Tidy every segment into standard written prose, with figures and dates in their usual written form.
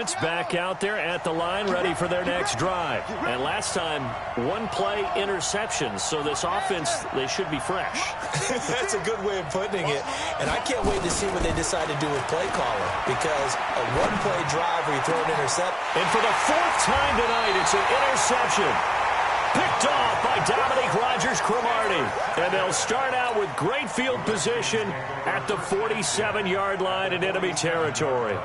offense back out there at the line, ready for their next drive. And last time, one play interception. So this offense, they should be fresh. That's a good way of putting it. And I can't wait to see what they decide to do with play caller, because a one-play drive where you throw an intercept. And for the fourth time tonight, it's an interception. Picked off by Dominique Rodgers-Cromartie. And they'll start out with great field position at the 47-yard line in enemy territory.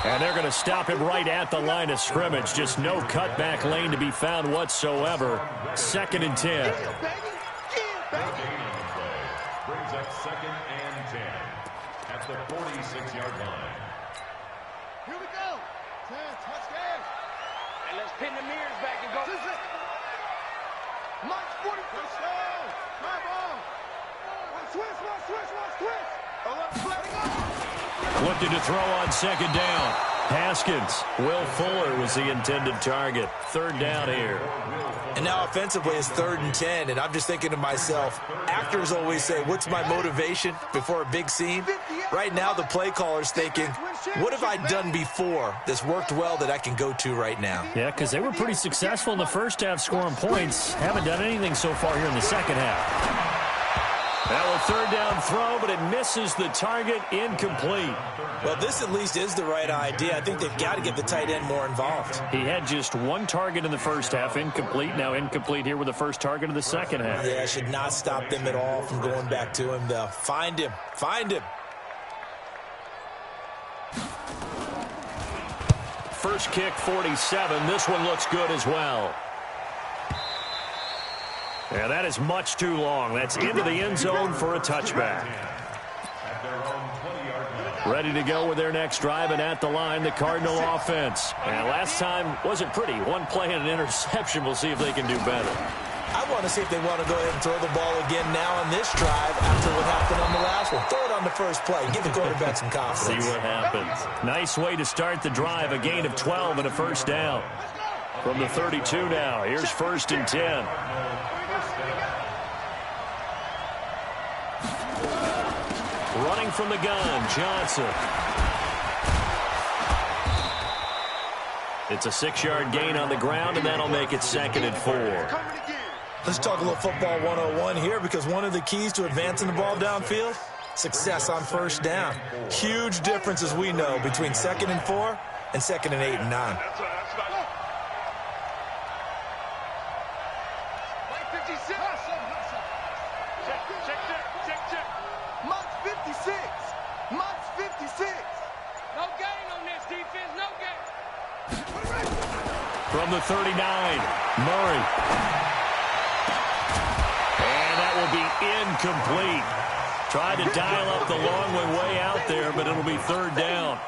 And they're going to stop him right at the line of scrimmage. Just no cutback lane to be found whatsoever. 2nd and 10. Brings up 2nd and 10 at the 46-yard line. Here we go. 10, touchdown. And let's pin the mirrors back and go. March 40, touchdown. Drive on. Switch. Oh, let's play it go. Looking to throw on 2nd down. Haskins. Will Fuller was the intended target. 3rd down here. And now offensively it's 3rd and 10, and I'm just thinking to myself, actors always say, what's my motivation before a big scene? Right now the play caller's thinking, what have I done before that's worked well that I can go to right now? Yeah, because they were pretty successful in the first half scoring points. Haven't done anything so far here in the second half. Now a 3rd down throw, but it misses the target. Incomplete. Well, this at least is the right idea. I think they've got to get the tight end more involved. He had just 1 target in the first half. Incomplete. Now incomplete here with the first target of the second half. Yeah, should not stop them at all from going back to him, though. Find him. First kick, 47. This one looks good as well. Yeah, that is much too long. That's into the end zone for a touchback. Ready to go with their next drive, and at the line, the Cardinal offense. And last time wasn't pretty. 1 play and an interception. We'll see if they can do better. I want to see if they want to go ahead and throw the ball again now on this drive after what happened on the last one. Throw it on the first play. Give the quarterback some confidence. See what happens. Nice way to start the drive. A gain of 12 and a first down. From the 32 now. Here's 1st and 10. Running from the gun, Johnson. It's a 6-yard gain on the ground, and that'll make it 2nd and 4. Let's talk a little football 101 here, because one of the keys to advancing the ball downfield, success on first down. Huge difference, as we know, between 2nd and 4 and 2nd and 8 and 9. From the 39, Murray. And that will be incomplete. Tried to dial up the long way out there, but it'll be 3rd down.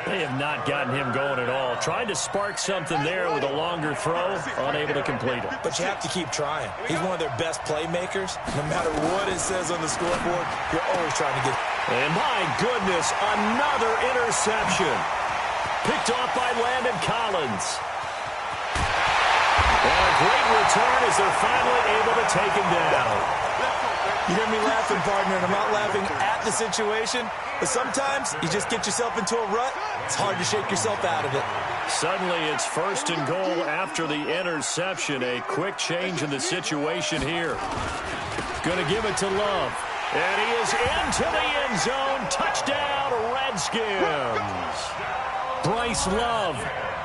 They have not gotten him going at all. Tried to spark something there with a longer throw, unable to complete it. But you have to keep trying. He's one of their best playmakers. No matter what it says on the scoreboard, you're always trying to get. And my goodness, another interception. Picked off by Landon Collins. And a great return as they're finally able to take him down. You hear me laughing, partner, and I'm not laughing at the situation, but sometimes you just get yourself into a rut. It's hard to shake yourself out of it. Suddenly it's 1st and goal after the interception. A quick change in the situation here. Going to give it to Love. And he is into the end zone. Touchdown, Redskins. Bryce Love,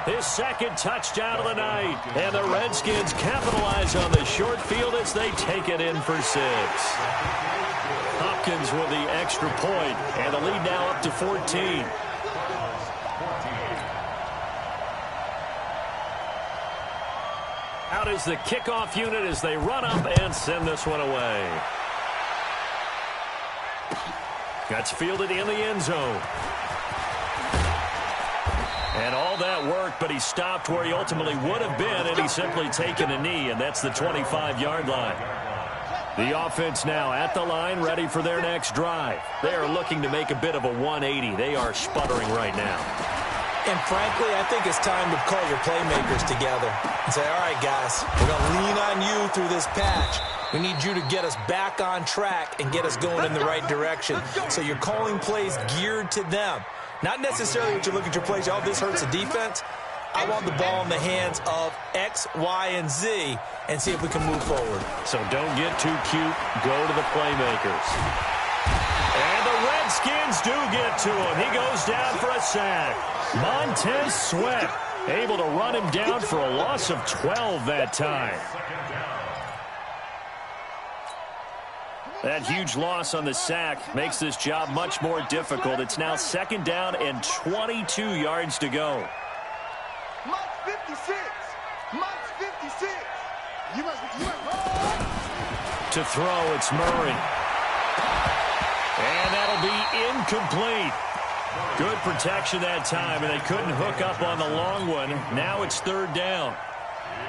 his 2nd touchdown of the night. And the Redskins capitalize on the short field as they take it in for 6. Hopkins with the extra point, and the lead now up to 14. Out is the kickoff unit as they run up and send this one away. Gets fielded in the end zone. And all that work, but he stopped where he ultimately would have been, and he's simply taken a knee, and that's the 25-yard line. The offense now at the line, ready for their next drive. They are looking to make a bit of a 180. They are sputtering right now. And frankly, I think it's time to call your playmakers together and say, all right, guys, we're going to lean on you through this patch. We need you to get us back on track and get us going in the right direction. So you're calling plays geared to them. Not necessarily what you look at your plays, oh, this hurts the defense. I want the ball in the hands of X, Y, and Z and see if we can move forward. So don't get too cute. Go to the playmakers. And the Redskins do get to him. He goes down for a sack. Montez Sweat able to run him down for a loss of 12 that time. That huge loss on the sack makes this job much more difficult. It's now 2nd down and 22 yards to go. Mark 56. Mark 56. To throw, it's Murray. And that'll be incomplete. Good protection that time, and they couldn't hook up on the long one. Now it's 3rd down.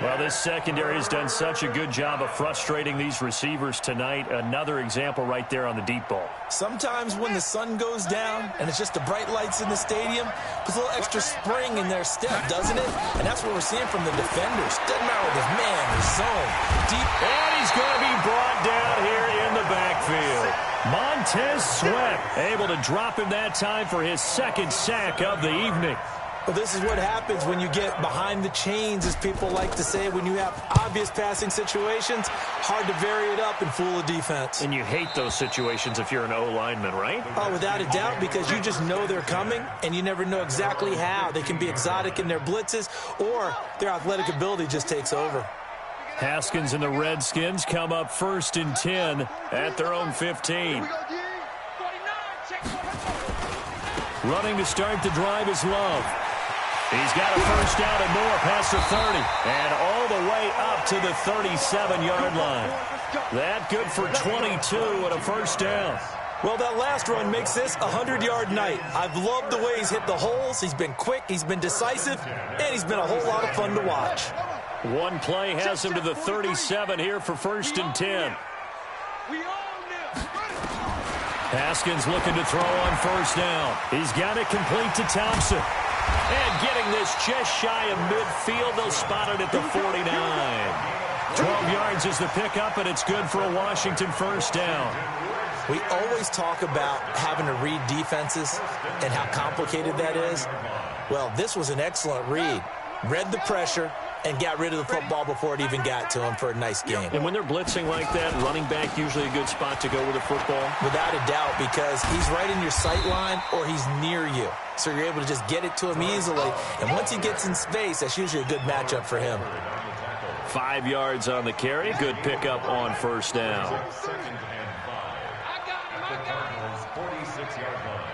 Well, this secondary has done such a good job of frustrating these receivers tonight. Another example right there on the deep ball. Sometimes when the sun goes down and it's just the bright lights in the stadium, puts a little extra spring in their step, doesn't it? And that's what we're seeing from the defenders. Doesn't matter with his man, his zone, deep. And he's going to be brought down here in the backfield. Montez Sweat able to drop him that time for his 2nd sack of the evening. Well, this is what happens when you get behind the chains, as people like to say. When you have obvious passing situations, hard to vary it up and fool a defense. And you hate those situations if you're an O-lineman, right? Oh, without a doubt, because you just know they're coming, and you never know exactly how. They can be exotic in their blitzes, or their athletic ability just takes over. Haskins and the Redskins come up 1st and 10 at their own 15. Running to start the drive is Love. He's got a 1st down and more past the 30. And all the way up to the 37-yard line. That good for 22 and a 1st down. Well, that last run makes this a 100-yard night. I've loved the way he's hit the holes. He's been quick, he's been decisive, and he's been a whole lot of fun to watch. One play has him to the 37 here for 1st and 10. Haskins looking to throw on 1st down. He's got it complete to Thompson. And getting this just shy of midfield, they'll spot it at the 49. 12 yards is the pickup, and it's good for a Washington 1st down. We always talk about having to read defenses and how complicated that is. Well, this was an excellent read. Read the pressure and got rid of the football before it even got to him for a nice game. And when they're blitzing like that, running back usually a good spot to go with the football? Without a doubt, because he's right in your sight line or he's near you. So you're able to just get it to him easily. And once he gets in space, that's usually a good matchup for him. 5 yards on the carry. Good pickup on 1st down. 2nd and 5. At the Cardinals' 46-yard line.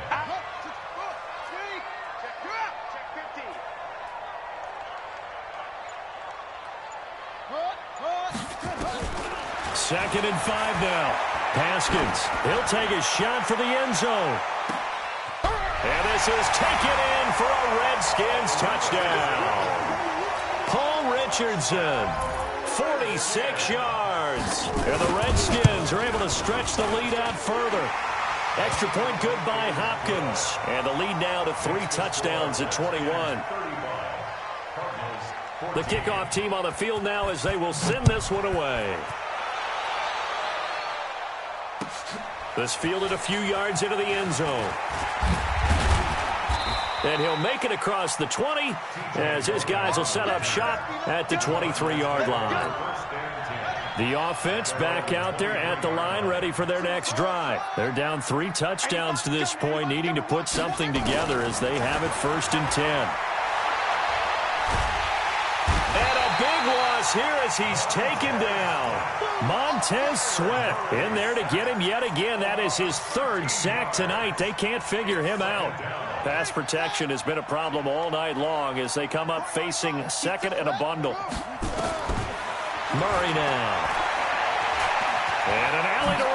2nd and 5 now. Haskins, he'll take a shot for the end zone. And this is taken in for a Redskins touchdown. Paul Richardson, 46 yards. And the Redskins are able to stretch the lead out further. Extra point good by Hopkins. And the lead now to 3 touchdowns at 21. The kickoff team on the field now as they will send this one away. This fielded a few yards into the end zone. And he'll make it across the 20 as his guys will set up shop at the 23-yard line. The offense back out there at the line, ready for their next drive. They're down 3 touchdowns to this point, needing to put something together as they have it 1st and 10. And a big loss here as he's taken down. Montez Sweat in there to get him yet again. That is his 3rd sack tonight. They can't figure him out. Pass protection has been a problem all night long as they come up facing 2nd and a bundle. Murray now. And an alley to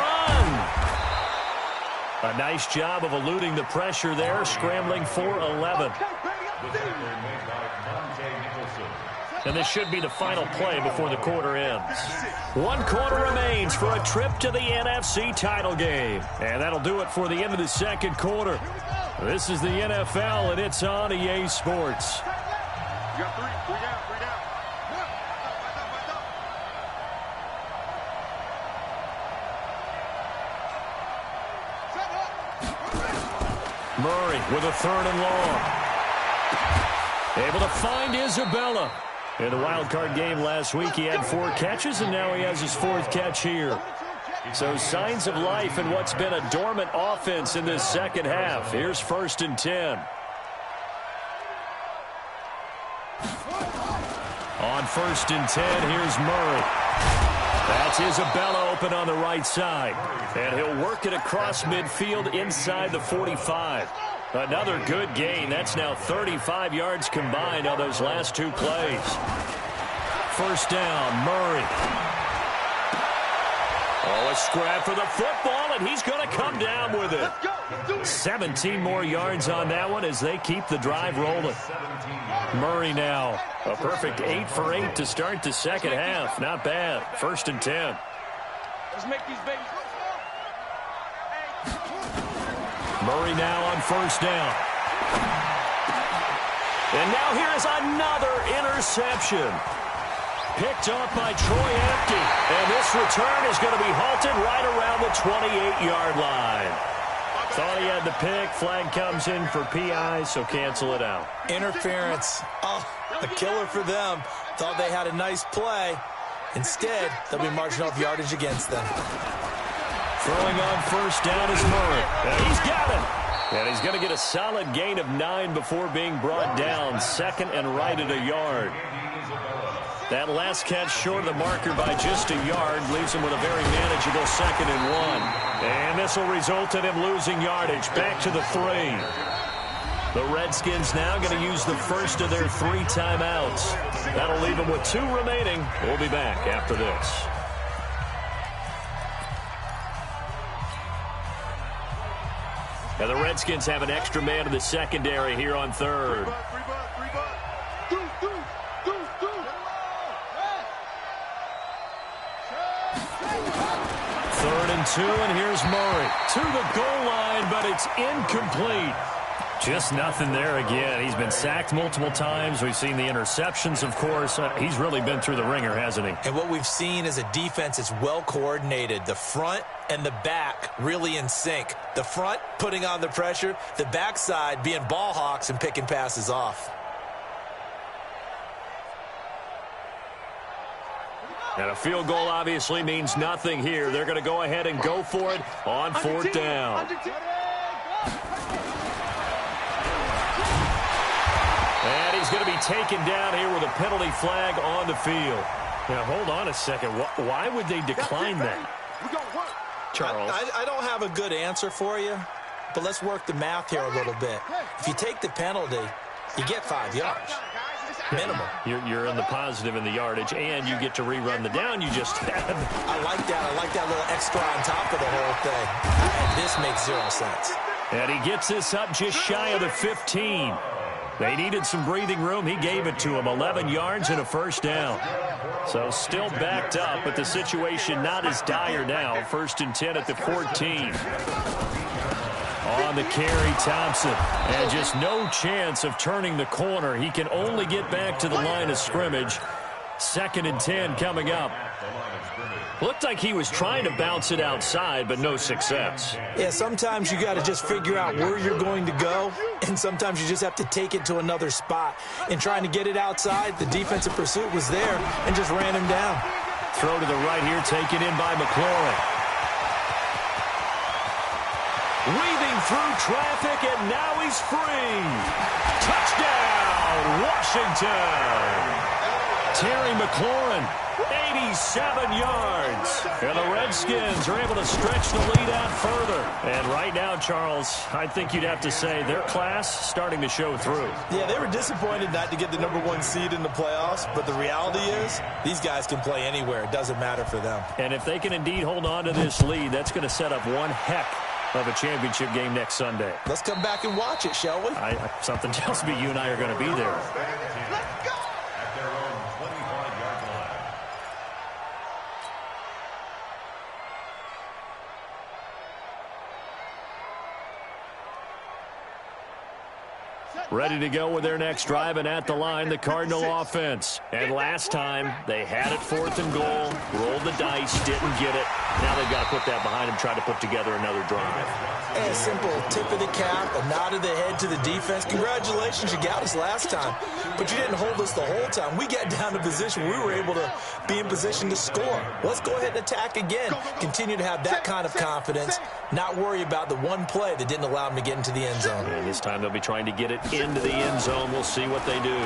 run. A nice job of eluding the pressure there, scrambling for 11. And this should be the final play before the quarter ends. 1 quarter remains for a trip to the NFC title game. And that'll do it for the end of the 2nd quarter. This is the NFL, and it's on EA Sports. You got three down. Murray with a 3rd and long. Able to find Isabella. In the wild card game last week, he had 4 catches, and now he has his 4th catch here. So signs of life in what's been a dormant offense in this second half. Here's 1st and 10. On 1st and 10, here's Murray. That's Isabella open on the right side. And he'll work it across midfield inside the 45. Another good gain. That's now 35 yards combined on those last 2 plays. 1st down, Murray. Oh, a scrap for the football, and he's going to come down with it. 17 more yards on that one as they keep the drive rolling. Murray now, a perfect 8 for 8 to start the second half. Not bad. 1st and 10. Let's make these babies. Murray now on 1st down. And now here is another interception. Picked up by Troy Apke. And this return is going to be halted right around the 28-yard line. Thought he had the pick. Flag comes in for PI, so cancel it out. Interference. Oh, a killer for them. Thought they had a nice play. Instead, they'll be marching off yardage against them. Throwing on 1st down is Murray. And he's got it. And he's going to get a solid gain of 9 before being brought down. 2nd and right at a yard. That last catch short of the marker by just a yard leaves him with a very manageable 2nd and 1. And this will result in him losing yardage. Back to the 3. The Redskins now going to use the first of their 3 timeouts. That'll leave them with 2 remaining. We'll be back after this. Now the Redskins have an extra man in the secondary here on 3rd. 3rd and 2, and here's Murray to the goal line, but it's incomplete. Just nothing there again. He's been sacked multiple times. We've seen the interceptions, of course. He's really been through the ringer, hasn't he? And what we've seen is a defense that's well coordinated. The front and the back really in sync. The front putting on the pressure, the backside being ball hawks and picking passes off. And a field goal obviously means nothing here. They're going to go ahead and go for it on 4th down. And he's going to be taken down here with a penalty flag on the field. Now, hold on a second. Why would they decline that? Charles? I don't have a good answer for you, but let's work the math here a little bit. If you take the penalty, you get 5 yards. Minimum. You're in the positive in the yardage, and you get to rerun the down you just had. I like that. I like that little extra on top of the whole thing. And this makes 0 sense. And he gets this up just shy of the 15. They needed some breathing room. He gave it to him. 11 yards and a 1st down. So still backed up, but the situation not as dire now. 1st and 10 at the 14. On the carry, Thompson. And just no chance of turning the corner. He can only get back to the line of scrimmage. 2nd and 10 coming up. Looked like he was trying to bounce it outside, but no success. Yeah, sometimes you got to just figure out where you're going to go, and sometimes you just have to take it to another spot. In trying to get it outside, the defensive pursuit was there and just ran him down. Throw to the right here, taken in by McLaurin. Weaving through traffic, and now he's free. Touchdown, Washington. Terry McLaurin, 87 yards. And the Redskins are able to stretch the lead out further. And right now, Charles, I think you'd have to say their class starting to show through. Yeah, they were disappointed not to get the #1 seed in the playoffs, but the reality is these guys can play anywhere. It doesn't matter for them. And if they can indeed hold on to this lead, that's going to set up one heck of a championship game next Sunday. Let's come back and watch it, shall we? Something tells me you and I are going to be there. Ready to go with their next drive, and at the line, the Cardinal offense. And last time, they had it 4th and goal, rolled the dice, didn't get it. Now they've got to put that behind them, try to put together another drive. A simple tip of the cap, a nod of the head to the defense. Congratulations, you got us last time, but you didn't hold us the whole time. We got down to position. We were able to be in position to score. Let's go ahead and attack again. Continue to have that kind of confidence, not worry about the one play that didn't allow them to get into the end zone. And this time they'll be trying to get it into the end zone. We'll see what they do.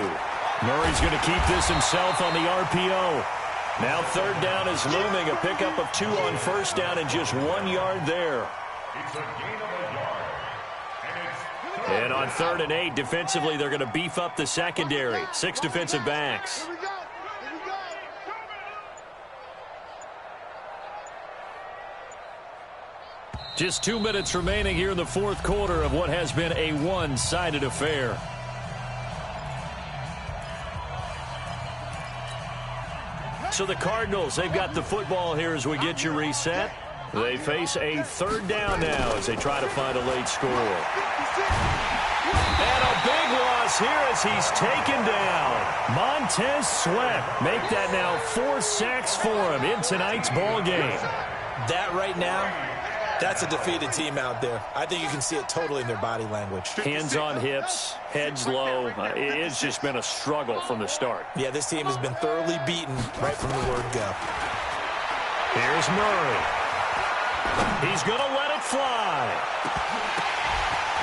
Murray's going to keep this himself on the RPO. Now 3rd down is looming. A pickup of 2 on 1st down and just 1 yard there. It's a gain of a yard. And on 3rd and 8, defensively, they're going to beef up the secondary. 6 defensive backs. Here we go. Here we go. Just 2 minutes remaining here in the 4th quarter of what has been a one-sided affair. So the Cardinals, they've got the football here as we get you reset. They face a 3rd down now as they try to find a late score. And a big loss here as he's taken down. Montez Sweat make that now 4 sacks for him in tonight's ball game. That right now, that's a defeated team out there. I think you can see it totally in their body language. Hands on hips, heads low. It's just been a struggle from the start. Yeah, this team has been thoroughly beaten right from the word go. Here's Murray. He's going to let it fly.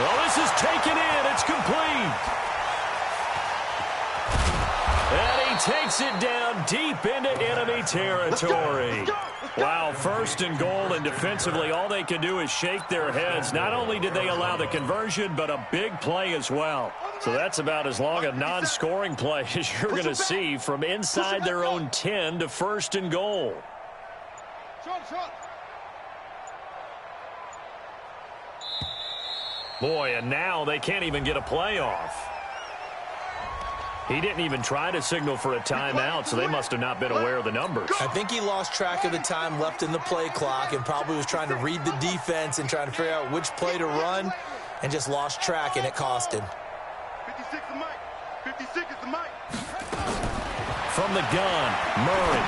Oh, this is taken in. It's complete. And he takes it down deep into enemy territory. Wow, 1st and goal, and defensively, all they can do is shake their heads. Not only did they allow the conversion, but a big play as well. So that's about as long a non-scoring play as you're going to see from inside their own 10 to 1st and goal. Boy, and now they can't even get a play off. He didn't even try to signal for a timeout, so they must have not been aware of the numbers. I think he lost track of the time left in the play clock and probably was trying to read the defense and trying to figure out which play to run and just lost track, and it cost him. 56 is Mike. 56 is the Mike. From the gun, Murray.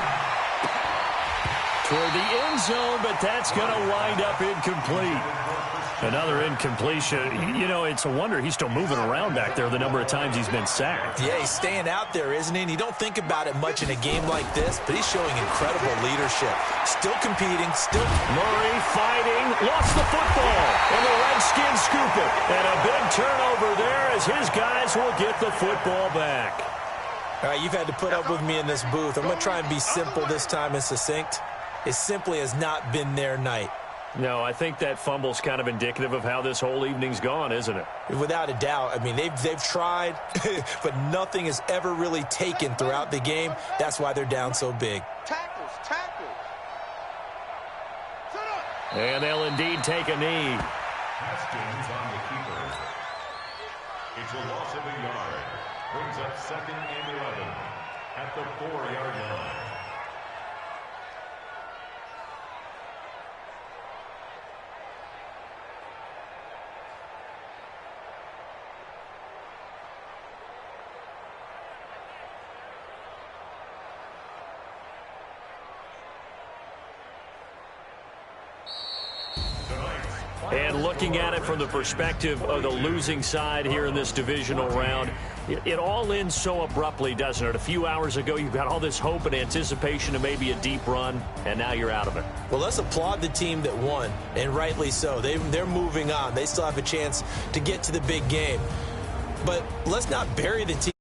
Toward the end zone, but that's going to wind up incomplete. Another incompletion. You know, it's a wonder he's still moving around back there the number of times he's been sacked. Yeah, he's staying out there, isn't he? And you don't think about it much in a game like this, but he's showing incredible leadership. Still competing, still... Murray fighting, lost the football, and the Redskins scoop it. And a big turnover there as his guys will get the football back. All right, you've had to put up with me in this booth. I'm going to try and be simple this time and succinct. It simply has not been their night. No, I think that fumble's kind of indicative of how this whole evening's gone, isn't it? Without a doubt. I mean, they've tried, but nothing has ever really taken throughout the game. That's why they're down so big. Tackles. And they'll indeed take a knee. Haskins on the keeper. It's a loss of a yard. Brings up 2nd and 11 at the 4-yard line. And looking at it from the perspective of the losing side here in this divisional round, it all ends so abruptly, doesn't it? A few hours ago, you've got all this hope and anticipation of maybe a deep run, and now you're out of it. Well, let's applaud the team that won, and rightly so. They're moving on. They still have a chance to get to the big game. But let's not bury the team.